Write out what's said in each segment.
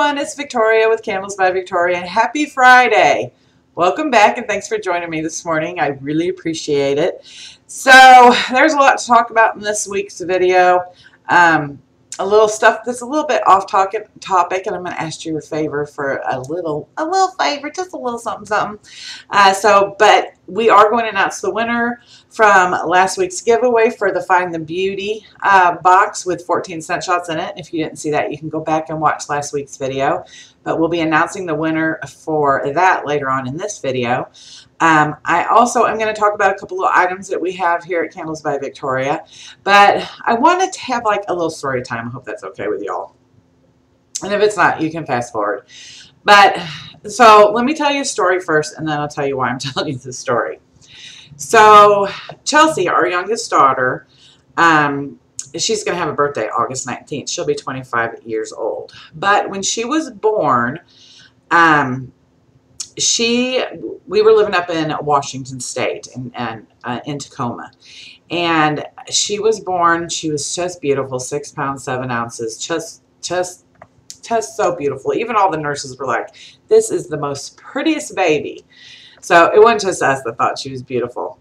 everyone, it's Victoria with Candles by Victoria, and happy Friday. Welcome back, and thanks for joining me this morning. I really appreciate it. So there's a lot to talk about in this week's video. A little stuff that's a little bit off topic, and I'm going to ask you a favor for a little favor, just a little something. But we are going to announce the winner from last week's giveaway for the Find the Beauty box with 14 scent shots in it. If you didn't see that, you can go back and watch last week's video. But we'll be announcing the winner for that later on in this video. I also am going to talk about a couple of items that we have here at Candles by Victoria. But I wanted to have like a little story time. I hope that's okay with y'all. And if it's not, you can fast forward. But so let me tell you a story first, and then I'll tell you why I'm telling you this story. So Chelsea, our youngest daughter, she's going to have a birthday August 19th. She'll be 25 years old. But when she was born, we were living up in Washington State and in Tacoma. And she was born, she was just beautiful, 6 pounds, 7 ounces, just so beautiful. Even all the nurses were like, this is the most prettiest baby. So it wasn't just us that thought she was beautiful.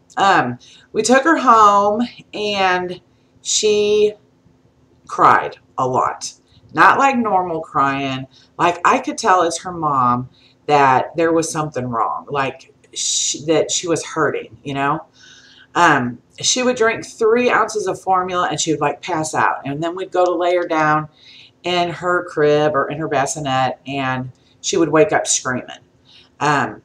We took her home and she cried a lot. Not like normal crying. Like I could tell as her mom that there was something wrong. Like that she was hurting, you know. She would drink 3 ounces of formula and she would like pass out. And then we'd go to lay her down in her crib or in her bassinet and she would wake up screaming.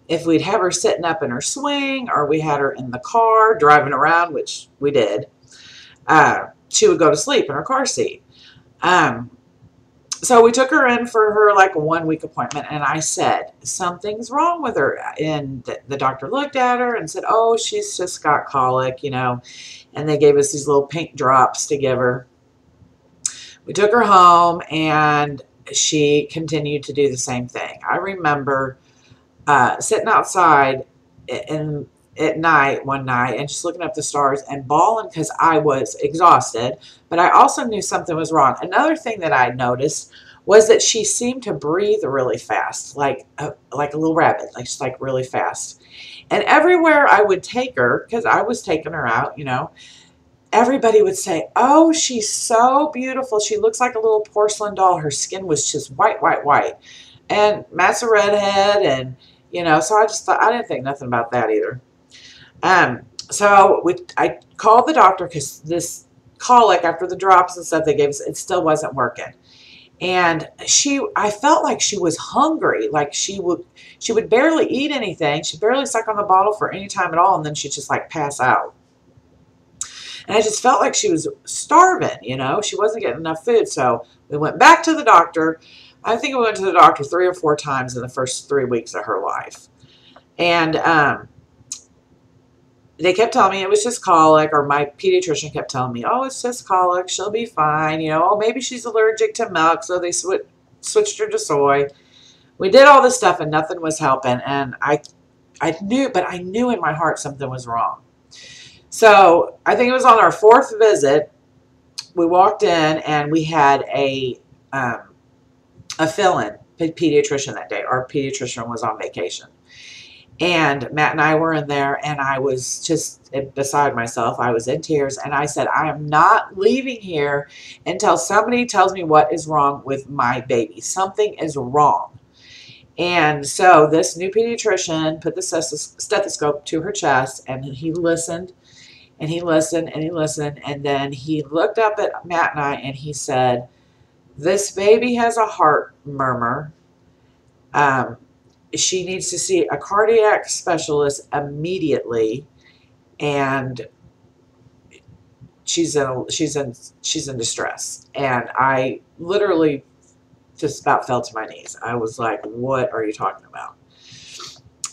If we'd have her sitting up in her swing or we had her in the car driving around, which we did, she would go to sleep in her car seat. So we took her in for her like a 1-week appointment, and I said, something's wrong with her. And the doctor looked at her and said, oh, she's just got colic, you know, and they gave us these little pink drops to give her. We took her home and she continued to do the same thing. I remember sitting outside at night one night and just looking up the stars and bawling because I was exhausted, but I also knew something was wrong. Another thing that I noticed was that she seemed to breathe really fast, like a little rabbit, like just like really fast. And everywhere I would take her, because I was taking her out, you know, everybody would say, oh, she's so beautiful. She looks like a little porcelain doll. Her skin was just white, white, white. And Matt's a redhead, and you know, so I just thought, I didn't think nothing about that either. So I called the doctor because this colic after the drops and stuff they gave us, it still wasn't working. And I felt like she was hungry. Like she would barely eat anything. She barely suck on the bottle for any time at all. And then she'd just like pass out. And I just felt like she was starving, you know, she wasn't getting enough food. So we went back to the doctor. I think we went to the doctor 3 or 4 times in the first 3 weeks of her life. And, they kept telling me it was just colic, or my pediatrician kept telling me, oh, it's just colic, she'll be fine, you know, oh, maybe she's allergic to milk, so they switched her to soy. We did all this stuff and nothing was helping, and I knew in my heart something was wrong. So I think it was on our 4th visit, we walked in and we had a fill-in pediatrician that day. Our pediatrician was on vacation. And Matt and I were in there, and I was just beside myself. I was in tears, and I said, I am not leaving here until somebody tells me what is wrong with my baby. Something is wrong. And so this new pediatrician put the stethoscope to her chest, and he listened, and he listened, and he listened, and then he looked up at Matt and I, and he said, this baby has a heart murmur. She needs to see a cardiac specialist immediately, and she's in distress. And I literally just about fell to my knees. I was like, what are you talking about?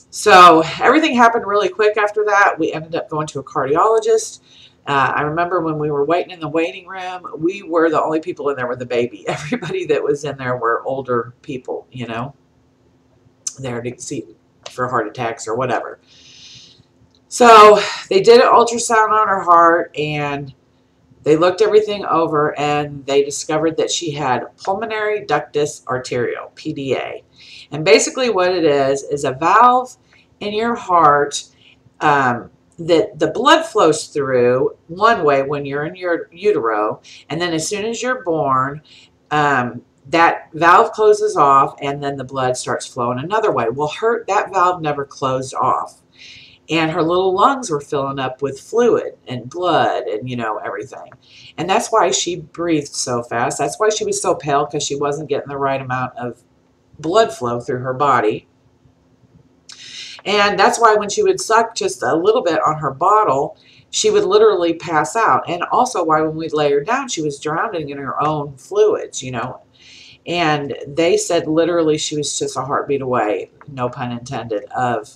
So everything happened really quick after that. We ended up going to a cardiologist. I remember when we were waiting in the waiting room, we were the only people in there with the baby. Everybody that was in there were older people, you know, there to see for heart attacks or whatever. So they did an ultrasound on her heart, and They looked everything over and they discovered that she had pulmonary ductus arterial, PDA. And basically what it is a valve in your heart that the blood flows through one way when you're in your utero, and then as soon as you're born, that valve closes off and then the blood starts flowing another way. Well, that valve never closed off. And her little lungs were filling up with fluid and blood and, you know, everything. And that's why she breathed so fast. That's why she was so pale, because she wasn't getting the right amount of blood flow through her body. And that's why when she would suck just a little bit on her bottle, she would literally pass out. And also why when we'd lay her down, she was drowning in her own fluids, you know. And they said literally she was just a heartbeat away, no pun intended, of,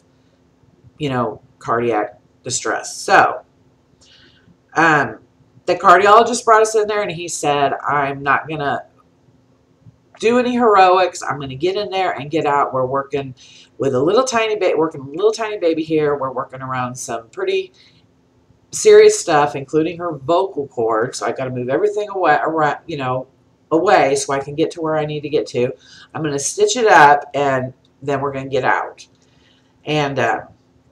you know, cardiac distress. So the cardiologist brought us in there and he said, I'm not going to do any heroics. I'm going to get in there and get out. We're working with a little tiny baby here. We're working around some pretty serious stuff, including her vocal cord. So I got to move everything away, around, you know, away so I can get to where I need to get to. I'm going to stitch it up and then we're going to get out. And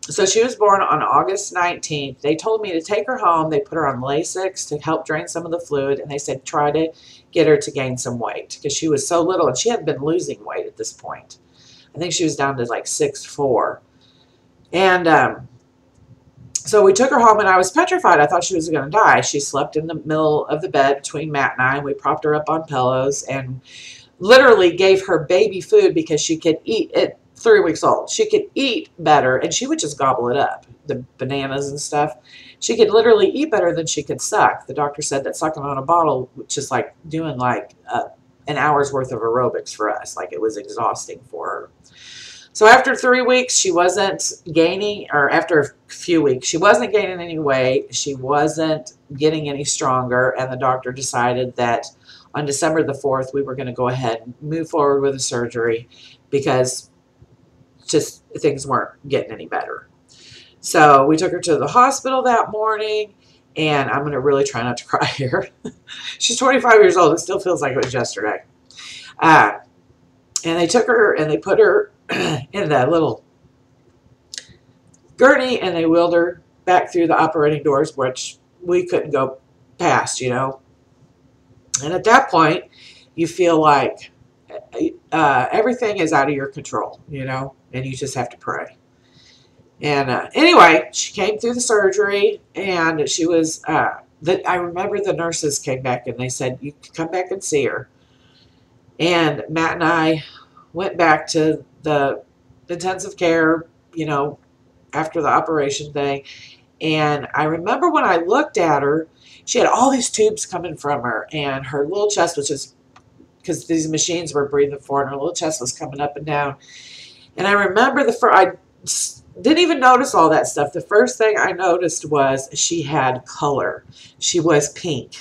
so she was born on August 19th. They told me to take her home. They put her on Lasix to help drain some of the fluid. And they said, try to get her to gain some weight because she was so little and she had been losing weight at this point. I think she was down to like 6'4". And so we took her home and I was petrified. I thought she was going to die. She slept in the middle of the bed between Matt and I. We propped her up on pillows and literally gave her baby food because she could eat it. 3 weeks old. She could eat better and she would just gobble it up. The bananas and stuff. She could literally eat better than she could suck. The doctor said that sucking on a bottle was just like doing like an hour's worth of aerobics for us. Like it was exhausting for her. So after 3 weeks, she wasn't gaining, or after a few weeks, she wasn't gaining any weight. She wasn't getting any stronger. And the doctor decided that on December the 4th, we were going to go ahead and move forward with a surgery because just things weren't getting any better. So we took her to the hospital that morning, and I'm going to really try not to cry here. She's 25 years old. It still feels like it was yesterday. And they took her and they put her in that little gurney and they wheeled her back through the operating doors, which we couldn't go past, you know. And at that point, you feel like everything is out of your control, you know, and you just have to pray. And anyway, she came through the surgery, and she was, I remember the nurses came back and they said, you can come back and see her. And Matt and I went back to the intensive care, you know, after the operation thing. And I remember when I looked at her, she had all these tubes coming from her, and her little chest was just, because these machines were breathing for her, and her little chest was coming up and down. And I remember I didn't even notice all that stuff. The first thing I noticed was she had color. She was pink.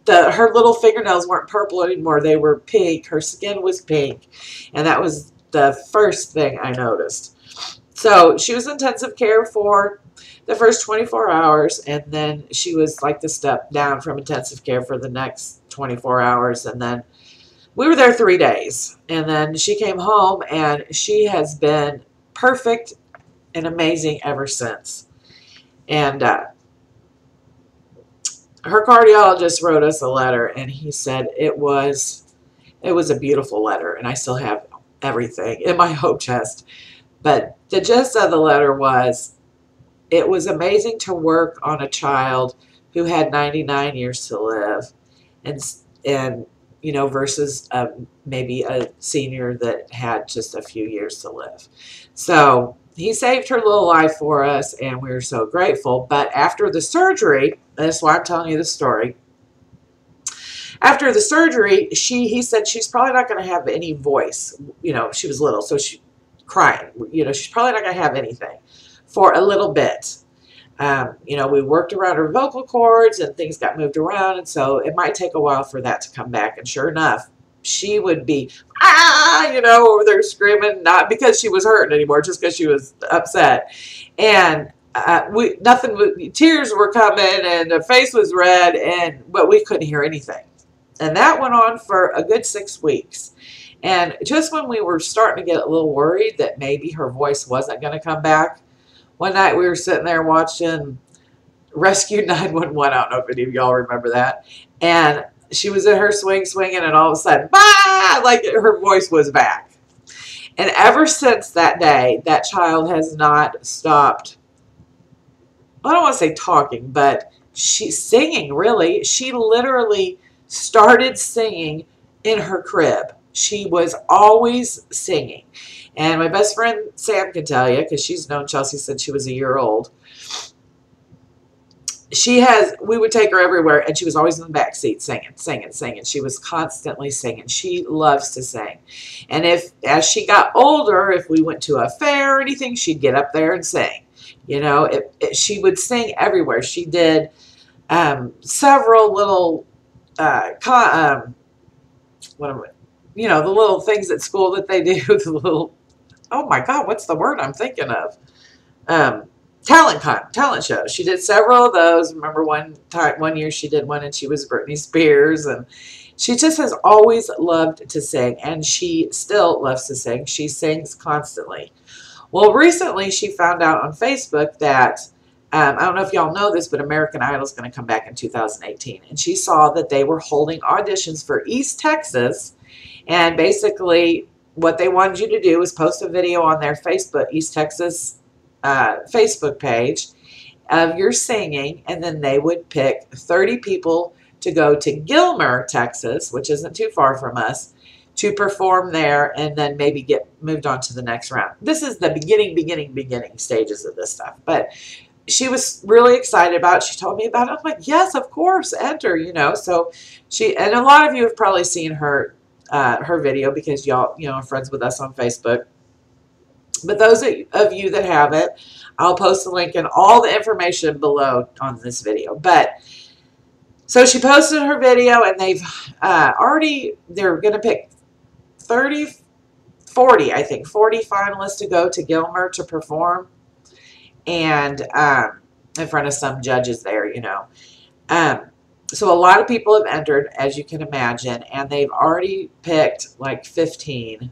Her little fingernails weren't purple anymore. They were pink. Her skin was pink. And that was the first thing I noticed. So she was in intensive care for the first 24 hours, and then she was like the step down from intensive care for the next 24 hours, and then we were there 3 days, and then she came home, and she has been perfect and amazing ever since. And her cardiologist wrote us a letter, and he said it was a beautiful letter, and I still have everything in my hope chest. But the gist of the letter was, it was amazing to work on a child who had 99 years to live, and you know, versus maybe a senior that had just a few years to live. So he saved her little life for us, and we were so grateful. But after the surgery, that's why I'm telling you the story. After the surgery, he said she's probably not going to have any voice. You know, she was little, so she crying. You know, she's probably not going to have anything for a little bit. You know, we worked around her vocal cords and things got moved around, and so it might take a while for that to come back. And sure enough, she would be, you know, over there screaming, not because she was hurting anymore, just because she was upset. And tears were coming and the face was red, but we couldn't hear anything. And that went on for a good 6 weeks. And just when we were starting to get a little worried that maybe her voice wasn't going to come back, one night we were sitting there watching Rescue 911. I don't know if any of y'all remember that. And she was in her swinging, and all of a sudden, bah! Like her voice was back. And ever since that day, that child has not stopped. I don't want to say talking, but she's singing, really. She literally started singing in her crib. She was always singing. And my best friend Sam can tell you, because she's known Chelsea since she was a year old. We would take her everywhere, and she was always in the back seat singing. She was constantly singing. She loves to sing. And as she got older, if we went to a fair or anything, she'd get up there and sing. You know, she would sing everywhere. She did several little, the little things at school that they do, the little, oh my God, what's the word I'm thinking of? Talent shows. She did several of those. Remember one year she did one and she was Britney Spears, and she just has always loved to sing, and she still loves to sing. She sings constantly. Well, recently she found out on Facebook that, I don't know if y'all know this, but American Idol is going to come back in 2018, and she saw that they were holding auditions for East Texas, and basically what they wanted you to do was post a video on their Facebook, East Texas Facebook page of your singing, and then they would pick 30 people to go to Gilmer, Texas, which isn't too far from us, to perform there and then maybe get moved on to the next round. This is the beginning stages of this stuff. But she was really excited about it. She told me about it. I'm like, yes, of course, enter, So and a lot of you have probably seen her video because y'all, are friends with us on Facebook. But those of you that have it, I'll post the link and all the information below on this video. But so she posted her video, and they're going to pick 40 finalists to go to Gilmer to perform, and in front of some judges there, So a lot of people have entered, as you can imagine, and they've already picked like 15,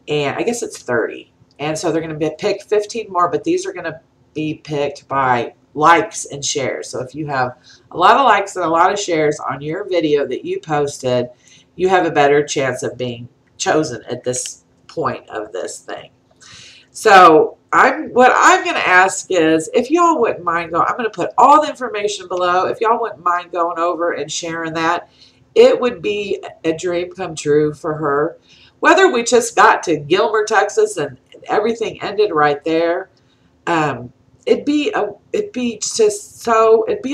and I guess it's 30. And so they're going to pick 15 more, but these are going to be picked by likes and shares. So if you have a lot of likes and a lot of shares on your video that you posted, you have a better chance of being chosen at this point of this thing. So what I'm going to ask is, if y'all wouldn't mind going, I'm going to put all the information below. If y'all wouldn't mind going over and sharing that, it would be a dream come true for her. Whether we just got to Gilmer, Texas, and everything ended right there, it'd be a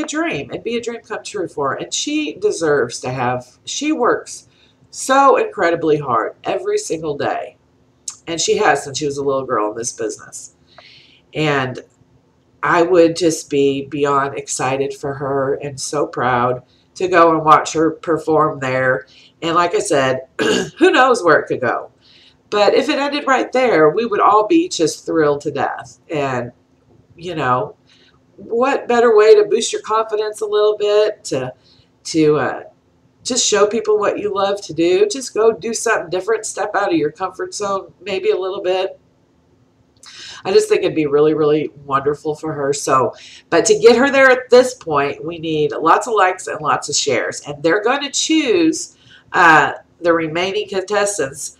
dream. It'd be a dream come true for her. And she deserves to have, she works so incredibly hard every single day. And she has since she was a little girl in this business. And I would just be beyond excited for her and so proud to go and watch her perform there. And like I said, who knows where it could go. But if it ended right there, we would all be just thrilled to death. And, what better way to boost your confidence a little bit, to just show people what you love to do. Just go do something different. Step out of your comfort zone maybe a little bit. I just think it'd be really, really wonderful for her. So, but to get her there at this point, we need lots of likes and lots of shares. And they're going to choose the remaining contestants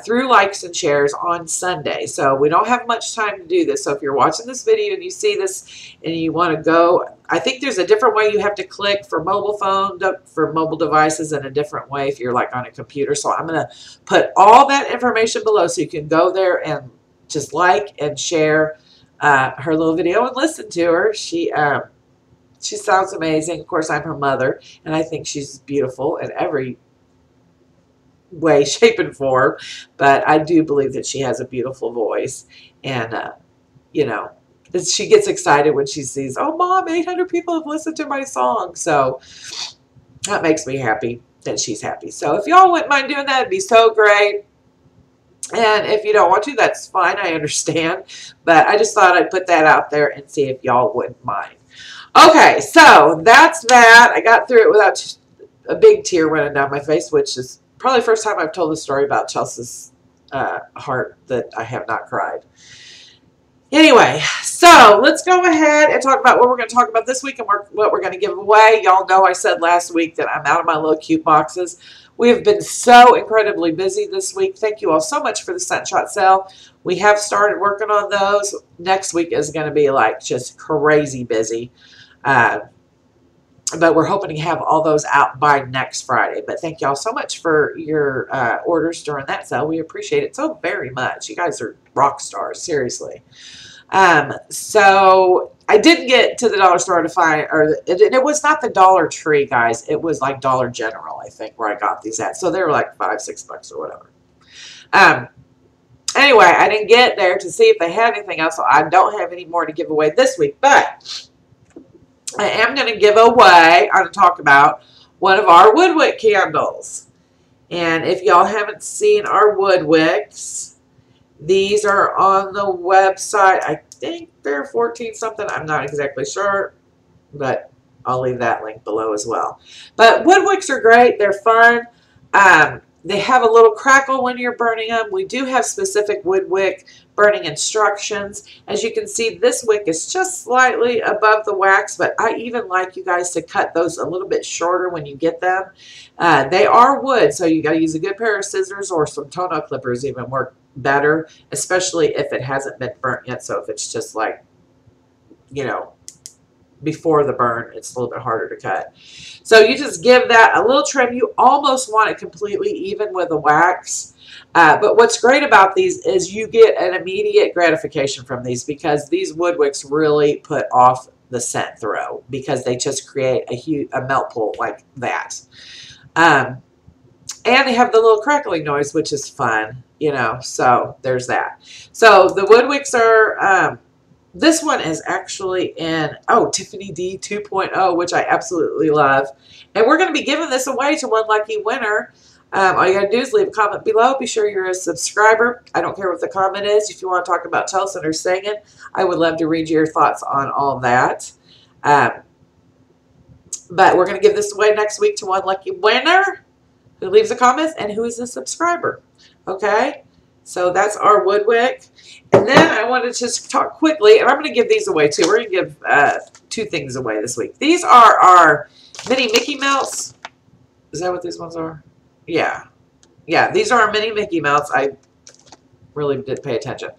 through likes and shares on Sunday. So we don't have much time to do this. So if you're watching this video and you see this and you want to go, I think there's a different way you have to click for mobile phone, for mobile devices, and a different way if you're like on a computer. So I'm going to put all that information below so you can go there and just like and share her little video and listen to her. She sounds amazing. Of course, I'm her mother, and I think she's beautiful in every way, shape, and form. But I do believe that she has a beautiful voice, and she gets excited when she sees, oh, Mom, 800 people have listened to my song. So that makes me happy that she's happy. So if y'all wouldn't mind doing that, it'd be so great. And if you don't want to, that's fine. I understand. But I just thought I'd put that out there and see if y'all wouldn't mind. Okay, so that's that. I got through it without a big tear running down my face, which is probably the first time I've told the story about Chelsea's heart that I have not cried. Anyway, so let's go ahead and talk about what we're going to talk about this week and what we're going to give away. Y'all know I said last week that I'm out of my little cute boxes. We have been so incredibly busy this week. Thank you all so much for the Sunshot sale. We have started working on those. Next week is going to be like just crazy busy. But we're hoping to have all those out by next Friday. But thank y'all so much for your orders during that sale. We appreciate it so very much. You guys are rock stars, seriously. So I did get to the dollar store to find, or it was not the Dollar Tree, guys. It was like Dollar General, I think, where I got these at. So they were like $5-6 or whatever. Anyway, I didn't get there to see if they had anything else, so I don't have any more to give away this week. But I am going to give away, or to talk about, one of our Woodwick candles. And if y'all haven't seen our Woodwicks, these are on the website. I think they're 14 something. I'm not exactly sure, but I'll leave that link below as well. But Woodwicks are great. They're fun. They have a little crackle when you're burning them. We do have specific Woodwick burning instructions. As you can see, this wick is just slightly above the wax, but I even like you guys to cut those a little bit shorter when you get them. They are wood, so you got to use a good pair of scissors, or some toenail clippers even work better, especially if it hasn't been burnt yet. So if it's just like, you know, before the burn, it's a little bit harder to cut. So you just give that a little trim. You almost want it completely even with the wax. But what's great about these is you get an immediate gratification from these, because these Woodwicks really put off the scent throw, because they just create a melt pool like that. And they have the little crackling noise, which is fun, you know, so there's that. So the Woodwicks are, this one is actually in, Tiffany-d 2.0, which I absolutely love. And we're going to be giving this away to one lucky winner. All you got to do is leave a comment below. Be sure you're a subscriber. I don't care what the comment is. If you want to talk about Chelsea or singing, I would love to read your thoughts on all of that. But we're going to give this away next week to one lucky winner who leaves a comment and who is a subscriber. Okay? So that's our Woodwick. And then I wanted to just talk quickly, and I'm going to give these away too. We're going to give 2 things away this week. These are our mini Mickey Melts. Is that what these ones are? Yeah. Yeah, these are our mini Mickey Melts. I really did pay attention.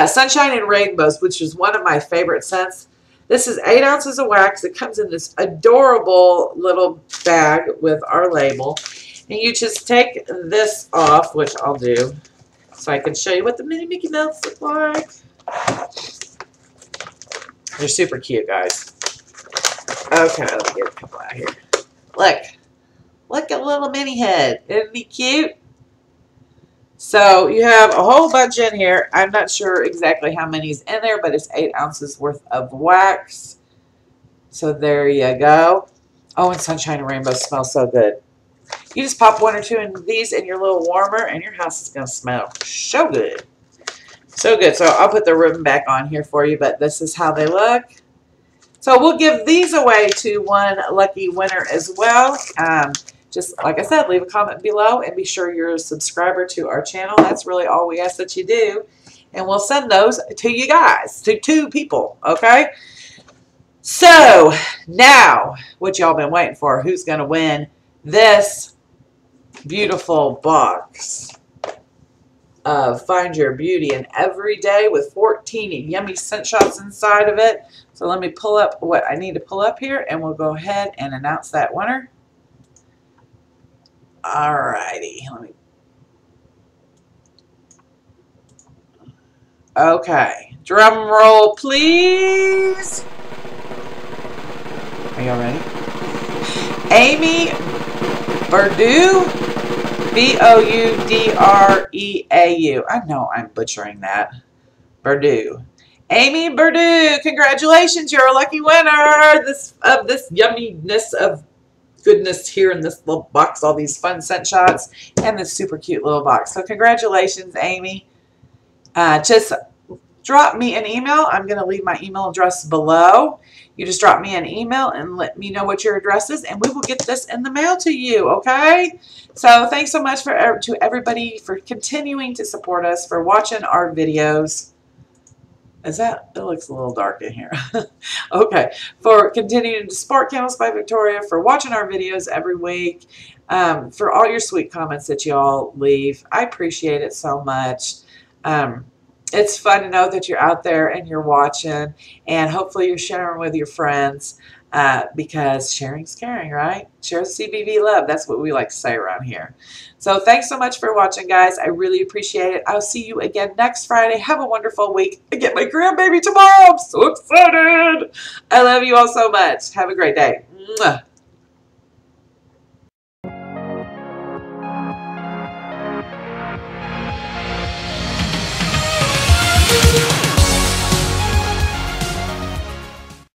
Sunshine and Rainbows, which is one of my favorite scents. This is 8 ounces of wax. It comes in this adorable little bag with our label. And you just take this off, which I'll do, so I can show you what the mini Mickey Melts look like. They're super cute, guys. Okay, let me get a couple out here. Look. Look at little mini head. Isn't he cute? So you have a whole bunch in here. I'm not sure exactly how many's in there, but it's 8 ounces worth of wax. So there you go. Oh, and Sunshine and Rainbow smells so good. You just pop 1 or 2 in these in your little warmer, and your house is going to smell so good. So good. So I'll put the ribbon back on here for you, but this is how they look. So we'll give these away to one lucky winner as well. Just like I said, leave a comment below and be sure you're a subscriber to our channel. That's really all we ask that you do. And we'll send those to you guys, to 2 people, okay? So now, what y'all been waiting for, who's going to win this beautiful box of Find Your Beauty and Every Day with 14 yummy scent shots inside of it. So let me pull up what I need to pull up here, and we'll go ahead and announce that winner. Alrighty, let me. Okay, drum roll, please. Are y'all ready? Amy Boudreau, B-O-U-D-R-E-A-U. I know I'm butchering that. Boudreau. Amy Boudreau, congratulations! You're a lucky winner of this yumminess of goodness here in this little box, all these fun scent shots, and this super cute little box. So congratulations, Amy. Just drop me an email. I'm going to leave my email address below. You just drop me an email and let me know what your address is, and we will get this in the mail to you, okay? So thanks so much to everybody for continuing to support us, for watching our videos. It looks a little dark in here. Okay. For continuing to support Candles by Victoria, for watching our videos every week, for all your sweet comments that you all leave. I appreciate it so much. It's fun to know that you're out there and you're watching, and hopefully you're sharing with your friends, because sharing's caring, right? Share CBV love. That's what we like to say around here. So thanks so much for watching, guys. I really appreciate it. I'll see you again next Friday. Have a wonderful week. I get my grandbaby tomorrow. I'm so excited. I love you all so much. Have a great day. Mwah.